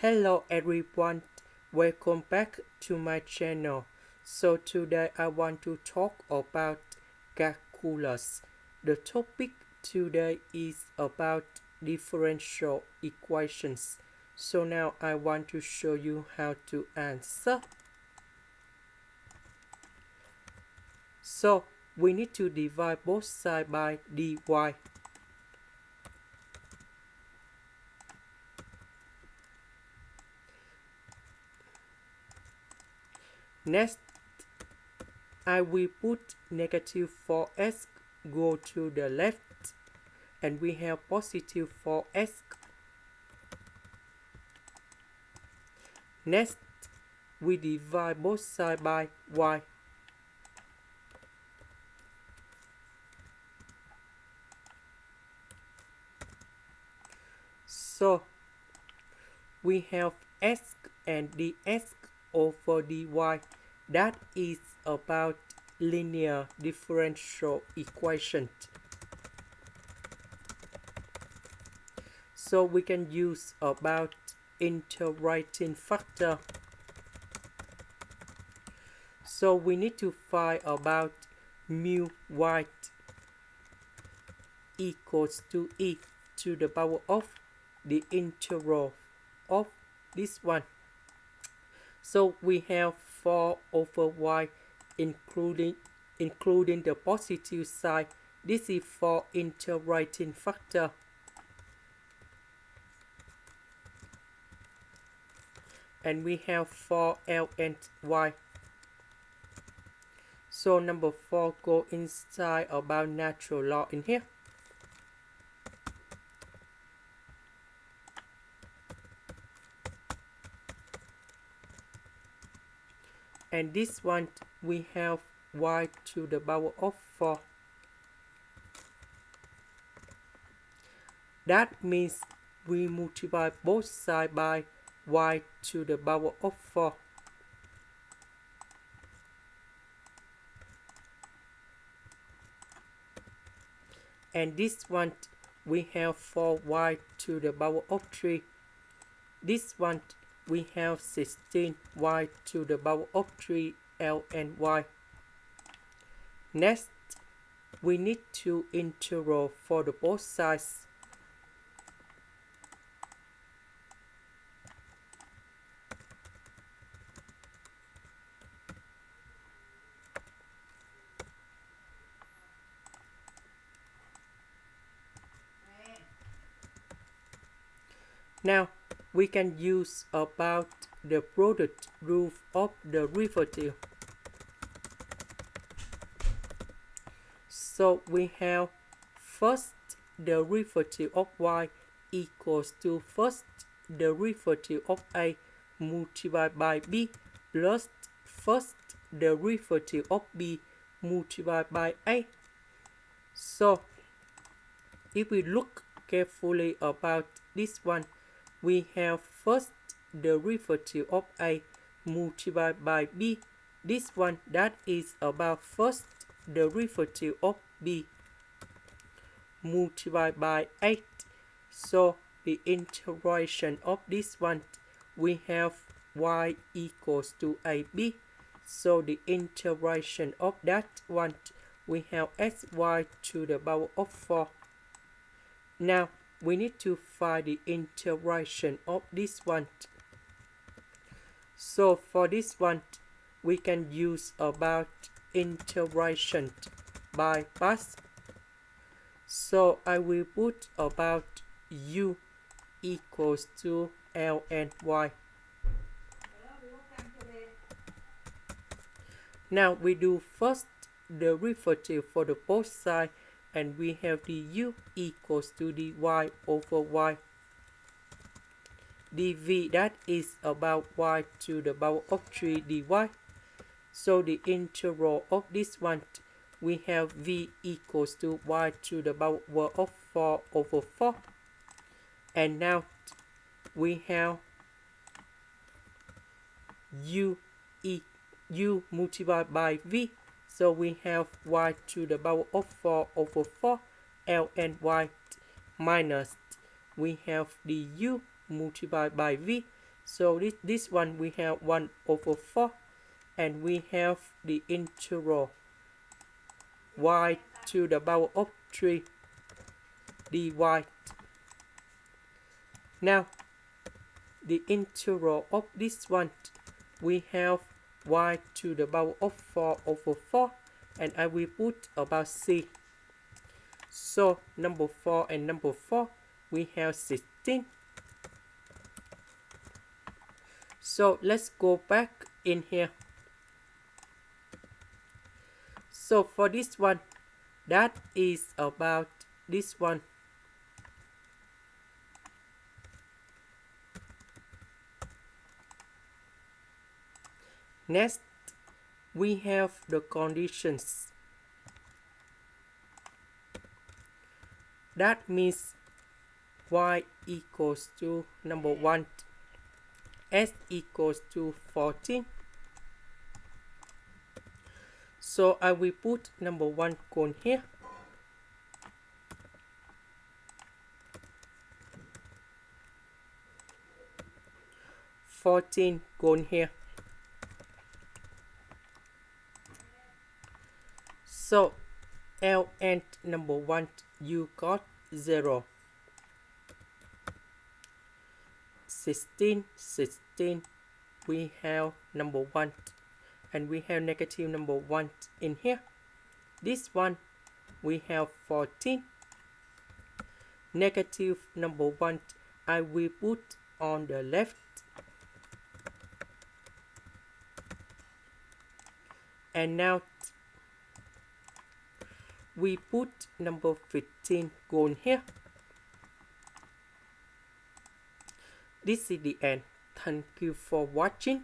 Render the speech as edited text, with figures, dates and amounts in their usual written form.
Hello everyone, welcome back to my channel. So today I want to talk about calculus. The topic today is about differential equations. So now I want to show you how to answer. So we need to divide both sides by dy. Next, I will put negative 4x go to the left, and we have positive 4x. Next, we divide both sides by y. So, we have x and dx over dy. That is about linear differential equation. So we can use about integrating factor. So we need to find about mu y equals to e to the power of the integral of this one. So we have 4 over y including the positive side. This is for integrating factor. And we have 4ln y. So number 4 go inside about natural law in here. And this one we have y to the power of 4. That means we multiply both sides by y to the power of 4. And this one we have 4y to the power of 3. This one we have 16y to the power of 3 ln y. Next, we need to integral for the both sides. Now, we can use about the product rule of the derivative. So we have first derivative of y equals to first derivative of a multiplied by b plus first derivative of b multiplied by a. So if we look carefully about this one, we have first derivative of a multiplied by b. This one that is about first derivative of b multiplied by 8. So the integration of this one, we have y equals to ab. So the integration of that one, we have xy to the power of 4. Now we need to find the integration of this one. So for this one, we can use about integration by parts. So I will put about u equals to ln y. Now we do first derivative for the both sides, and we have the u equals to dy over y. dv that is about y to the power of 3 dy. So the integral of this one, we have v equals to y to the power of 4 over 4. And now we have u multiplied by v. So we have y to the power of 4 over 4 ln y minus we have the u multiplied by v. So this one we have 1 over 4, and we have the integral y to the power of 3 dy. Now the integral of this one, we have y to the power of 4 over 4, and I will put about c. So number 4 and number 4, we have 16. So let's go back in here. So for this one, that is about this one. Next, we have the conditions. That means y equals to number 1, s equals to 14. So I will put number 1 cone here. $14 gone here. So ln number 1, you got 0. 16, we have number 1, and we have negative number 1 in here. This one, we have 14. Negative number 1, I will put on the left. And now we put number 15 gone here. This is the end. Thank you for watching.